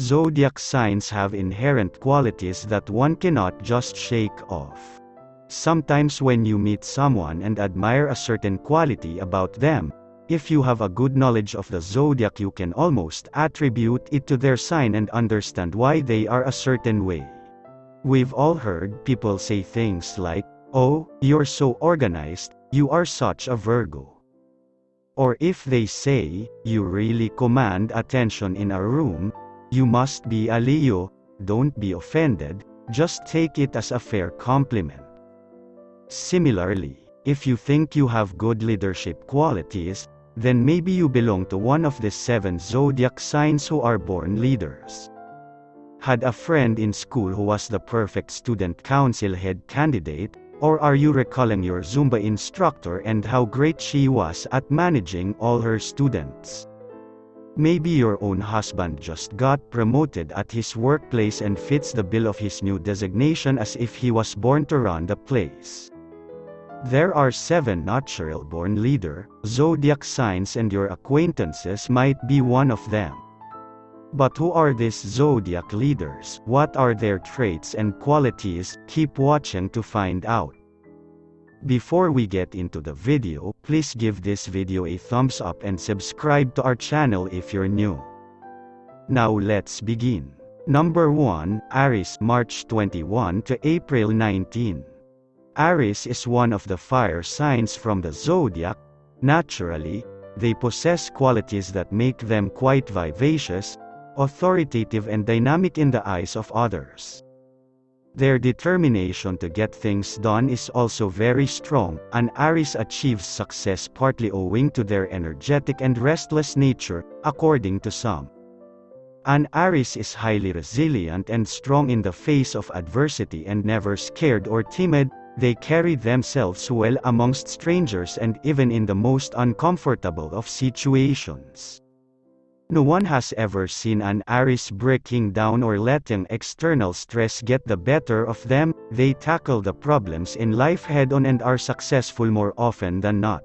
Zodiac signs have inherent qualities that one cannot just shake off. Sometimes when you meet someone and admire a certain quality about them, if you have a good knowledge of the zodiac, you can almost attribute it to their sign and understand why they are a certain way. We've all heard people say things like, "Oh, you're so organized, you are such a Virgo." Or if they say, "You really command attention in a room, you must be a Leo." Don't be offended, just take it as a fair compliment. Similarly, if you think you have good leadership qualities, then maybe you belong to one of the 7 zodiac signs who are born leaders. Had a friend in school who was the perfect student council head candidate, or are you recalling your Zumba instructor and how great she was at managing all her students? Maybe your own husband just got promoted at his workplace and fits the bill of his new designation as if he was born to run the place. There are 7 natural-born leader zodiac signs, and your acquaintances might be one of them. But who are these zodiac leaders? What are their traits and qualities? Keep watching to find out. Before we get into the video, please give this video a thumbs up and subscribe to our channel if you're new. Now let's begin. Number 1, Aries, March 21 to April 19. Aries is one of the fire signs from the zodiac. Naturally, they possess qualities that make them quite vivacious, authoritative and dynamic in the eyes of others. Their determination to get things done is also very strong. An Aries achieves success partly owing to their energetic and restless nature, according to some. An Aries is highly resilient and strong in the face of adversity and never scared or timid. They carry themselves well amongst strangers and even in the most uncomfortable of situations. No one has ever seen an Aries breaking down or letting external stress get the better of them. They tackle the problems in life head-on and are successful more often than not.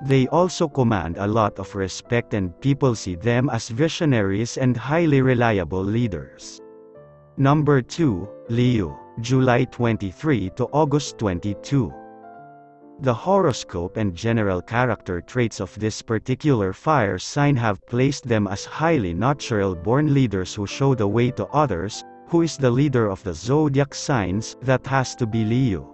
They also command a lot of respect and people see them as visionaries and highly reliable leaders. Number 2, Leo, July 23 to August 22. The horoscope and general character traits of this particular fire sign have placed them as highly natural-born leaders who show the way to others. Who is the leader of the zodiac signs? That has to be Leo.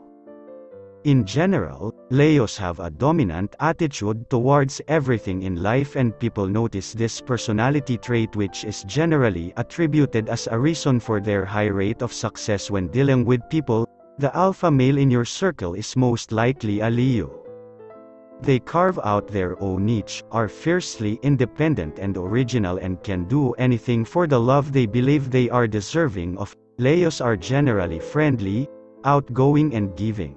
In general, Leos have a dominant attitude towards everything in life, and people notice this personality trait, which is generally attributed as a reason for their high rate of success when dealing with people. The alpha male in your circle is most likely a Leo. They carve out their own niche, are fiercely independent and original, and can do anything for the love they believe they are deserving of. Leos are generally friendly, outgoing and giving.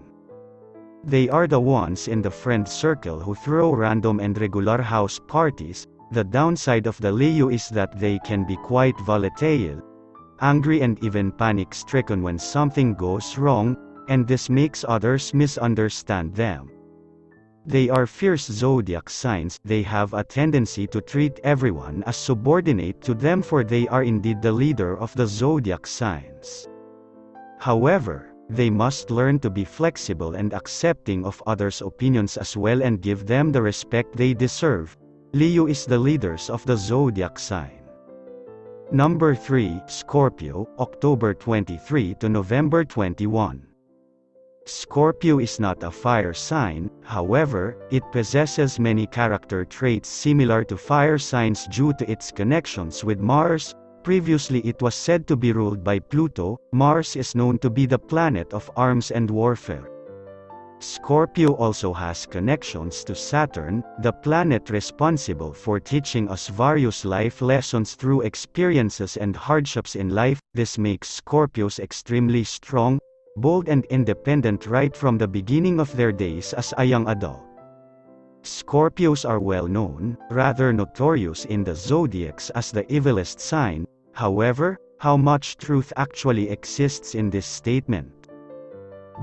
They are the ones in the friend circle who throw random and regular house parties. The downside of the Leo is that they can be quite volatile, angry and even panic-stricken when something goes wrong, and this makes others misunderstand them. They are fierce zodiac signs. They have a tendency to treat everyone as subordinate to them, for they are indeed the leader of the zodiac signs. However, they must learn to be flexible and accepting of others' opinions as well and give them the respect they deserve. Leo is the leaders of the zodiac sign. Number 3, Scorpio, October 23 to November 21. Scorpio is not a fire sign, however, it possesses many character traits similar to fire signs due to its connections with Mars. Previously it was said to be ruled by Pluto. Mars is known to be the planet of arms and warfare. Scorpio also has connections to Saturn, the planet responsible for teaching us various life lessons through experiences and hardships in life. This makes Scorpios extremely strong, bold and independent right from the beginning of their days as a young adult. Scorpios are well known, rather notorious in the zodiacs as the evilest sign. However, how much truth actually exists in this statement?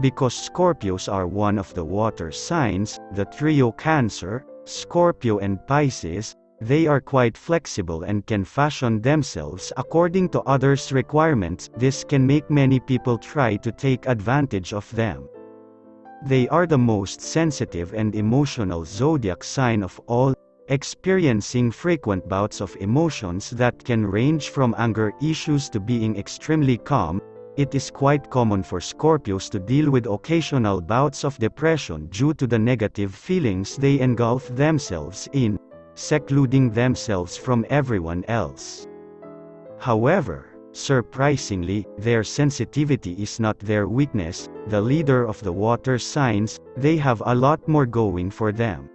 Because Scorpios are one of the water signs, the trio Cancer, Scorpio and Pisces, they are quite flexible and can fashion themselves according to others' requirements. This can make many people try to take advantage of them. They are the most sensitive and emotional zodiac sign of all, experiencing frequent bouts of emotions that can range from anger issues to being extremely calm. It is quite common for Scorpios to deal with occasional bouts of depression due to the negative feelings they engulf themselves in, secluding themselves from everyone else. However, surprisingly, their sensitivity is not their weakness. The leader of the water signs, they have a lot more going for them.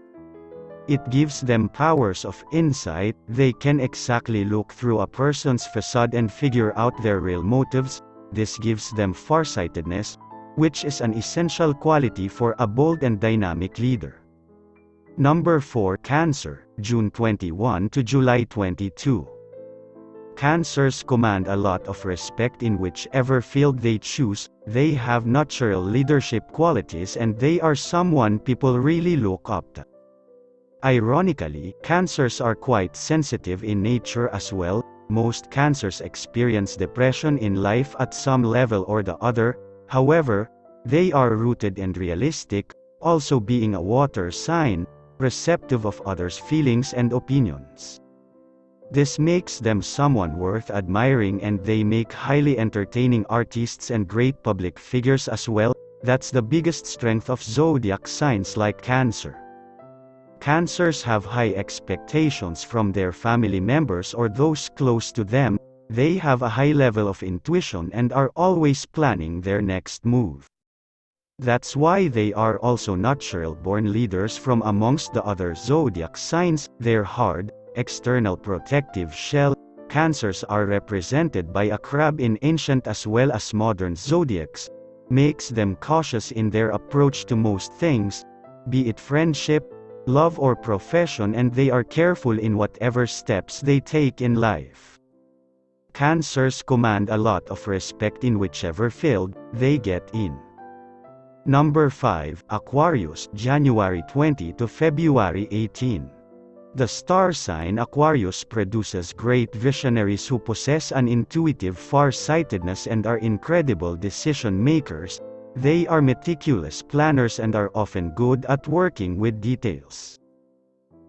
It gives them powers of insight. They can exactly look through a person's facade and figure out their real motives. This gives them farsightedness, which is an essential quality for a bold and dynamic leader. Number 4. Cancer, June 21 to July 22. Cancers command a lot of respect in whichever field they choose. They have natural leadership qualities and they are someone people really look up to. Ironically, Cancers are quite sensitive in nature as well. Most Cancers experience depression in life at some level or the other. However, they are rooted and realistic, also being a water sign, receptive of others' feelings and opinions. This makes them someone worth admiring, and they make highly entertaining artists and great public figures as well. That's the biggest strength of zodiac signs like Cancer. Cancers have high expectations from their family members or those close to them. They have a high level of intuition and are always planning their next move. That's why they are also natural-born leaders from amongst the other zodiac signs. Their hard, external protective shell, Cancers are represented by a crab in ancient as well as modern zodiacs, makes them cautious in their approach to most things, be it friendship, love or profession, and they are careful in whatever steps they take in life. Cancers command a lot of respect in whichever field they get in. Number 5. Aquarius, January 20 to February 18. The star sign Aquarius produces great visionaries who possess an intuitive far-sightedness and are incredible decision makers. They are meticulous planners and are often good at working with details.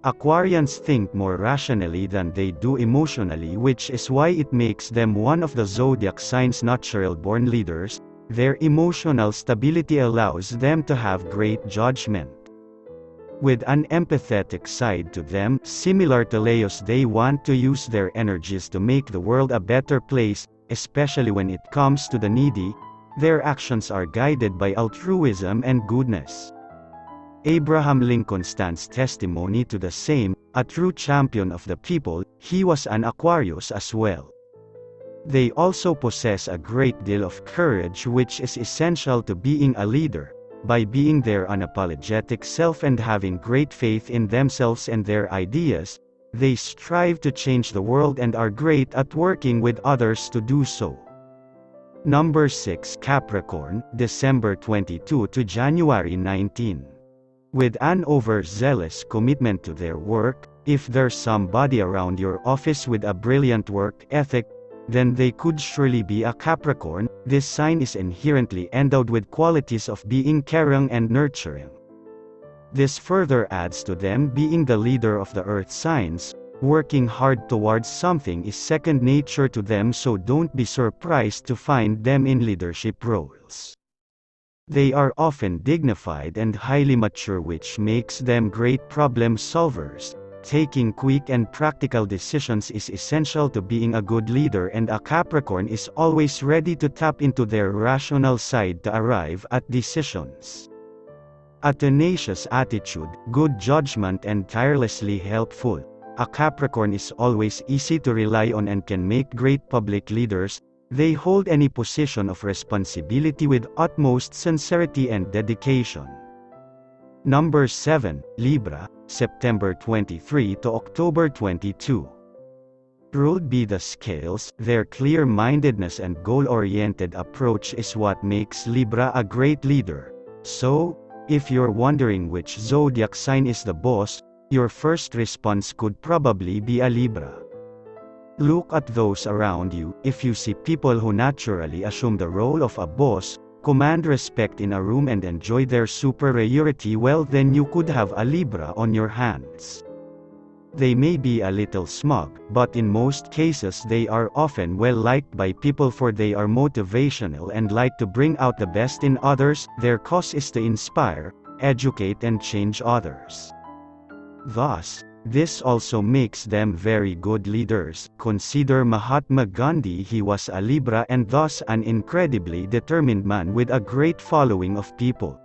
Aquarians think more rationally than they do emotionally, which is why it makes them one of the zodiac signs' natural-born leaders. Their emotional stability allows them to have great judgment. With an empathetic side to them, similar to Leos, they want to use their energies to make the world a better place, especially when it comes to the needy. Their actions are guided by altruism and goodness. Abraham Lincoln stands testimony to the same, a true champion of the people. He was an Aquarius as well. They also possess a great deal of courage, which is essential to being a leader. By being their unapologetic self and having great faith in themselves and their ideas, they strive to change the world and are great at working with others to do so. Number 6. Capricorn, December 22 to January 19. With an overzealous commitment to their work, if there's somebody around your office with a brilliant work ethic, then they could surely be a Capricorn. This sign is inherently endowed with qualities of being caring and nurturing. This further adds to them being the leader of the earth signs. Working hard towards something is second nature to them, so don't be surprised to find them in leadership roles. They are often dignified and highly mature, which makes them great problem solvers. Taking quick and practical decisions is essential to being a good leader, and a Capricorn is always ready to tap into their rational side to arrive at decisions. A tenacious attitude, good judgment, and tirelessly helpful. A Capricorn is always easy to rely on and can make great public leaders. They hold any position of responsibility with utmost sincerity and dedication. Number 7. Libra, September 23 to October 22. Ruled by the scales, their clear-mindedness and goal-oriented approach is what makes Libra a great leader. So, if you're wondering which zodiac sign is the boss, Your first response could probably be a Libra. Look at those around you. If you see people who naturally assume the role of a boss, command respect in a room and enjoy their superiority, well, then you could have a Libra on your hands. They may be a little smug, but in most cases they are often well liked by people, for they are motivational and like to bring out the best in others. Their cause is to inspire, educate and change others. Thus, this also makes them very good leaders. Consider Mahatma Gandhi. He was a Libra and thus an incredibly determined man with a great following of people.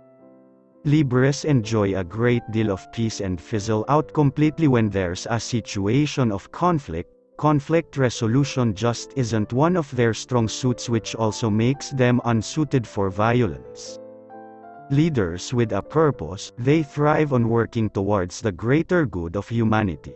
Libras enjoy a great deal of peace and fizzle out completely when there's a situation of conflict. Conflict resolution just isn't one of their strong suits, which also makes them unsuited for violence. Leaders with a purpose, they thrive on working towards the greater good of humanity.